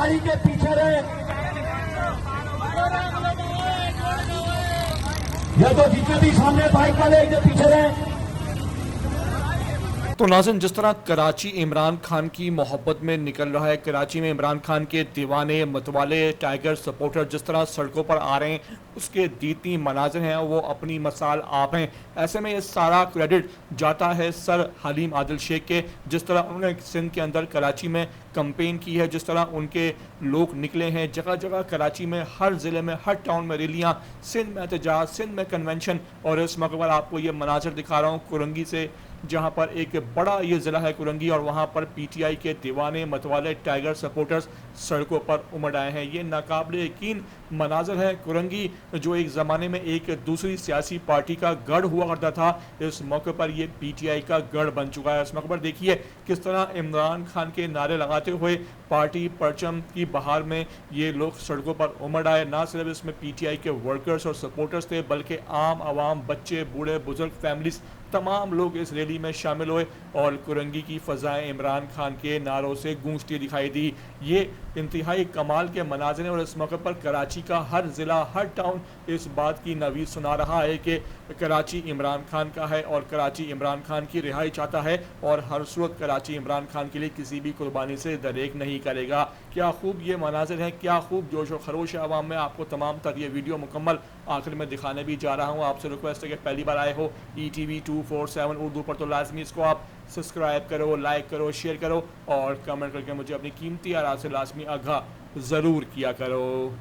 गाड़ी के पीछे रहे। ये तो जितने भी सामने बाइक वाले एकदम पीछे रहे। तो नाज़रीन, जिस तरह कराची इमरान खान की मोहब्बत में निकल रहा है, कराची में इमरान खान के दीवाने मतवाले टाइगर सपोर्टर जिस तरह सड़कों पर आ रहे हैं, उसके दीती मनाजिर हैं वो अपनी मिसाल आप हैं। ऐसे में ये सारा क्रेडिट जाता है सर हलीम आदिल शेख के, जिस तरह उन्होंने सिंध के अंदर कराची में कंपेन की है, जिस तरह उनके लोग निकले हैं जगह जगह कराची में, हर ज़िले में, हर टाउन में रैलियाँ, सिंध में एहतजाज, सिंध में कन्वेंशन। और इस मौके पर आपको ये मनाजिर दिखा रहा हूँ कुरंगी से, जहां पर एक बड़ा ये ज़िला है कुरंगी, और वहां पर पीटीआई के दीवाने मतवाले टाइगर सपोर्टर्स सड़कों पर उमड़ आए हैं। ये नाकाबिले यकीन मनाजर है। कुरंगी जो एक ज़माने में एक दूसरी सियासी पार्टी का गढ़ हुआ करता था, इस मौके पर ये पीटीआई का गढ़ बन चुका है। इस मौके पर देखिए किस तरह इमरान खान के नारे लगाते हुए पार्टी परचम की बहार में ये लोग सड़कों पर उमड़ आए। ना सिर्फ इसमें पीटीआई के वर्कर्स और सपोर्टर्स थे, बल्कि आम आवाम, बच्चे, बूढ़े, बुजुर्ग, फैमिलीज, तमाम लोग इस रैली में शामिल हुए और कुरंगी की फ़ज़ाएँ इमरान खान के नारों से गूंजती दिखाई दी। ये इंतहाई कमाल के मनाज़िर हैं और इस मौके पर कराची का हर ज़िला, हर टाउन इस बात की नवीद सुना रहा है कि कराची इमरान खान का है और कराची इमरान खान की रिहाई चाहता है, और हर सूरत कराची इमरान खान के लिए किसी भी कुर्बानी से दरेक नहीं करेगा। क्या खूब ये मनाज़िर हैं, क्या खूब जोश व खरोश है आवाम में। आपको तमाम तर ये वीडियो मुकम्मल आखिर में दिखाने भी जा रहा हूँ। आपसे रिक्वेस्ट है कि पहली बार आए हो ETV 247 उर्दू पर, तो लाजमी इसको आप सब्सक्राइब करो, लाइक करो, शेयर करो और कमेंट करके मुझे अपनी कीमती आराज़ से लाजमी आगाह ज़रूर किया करो।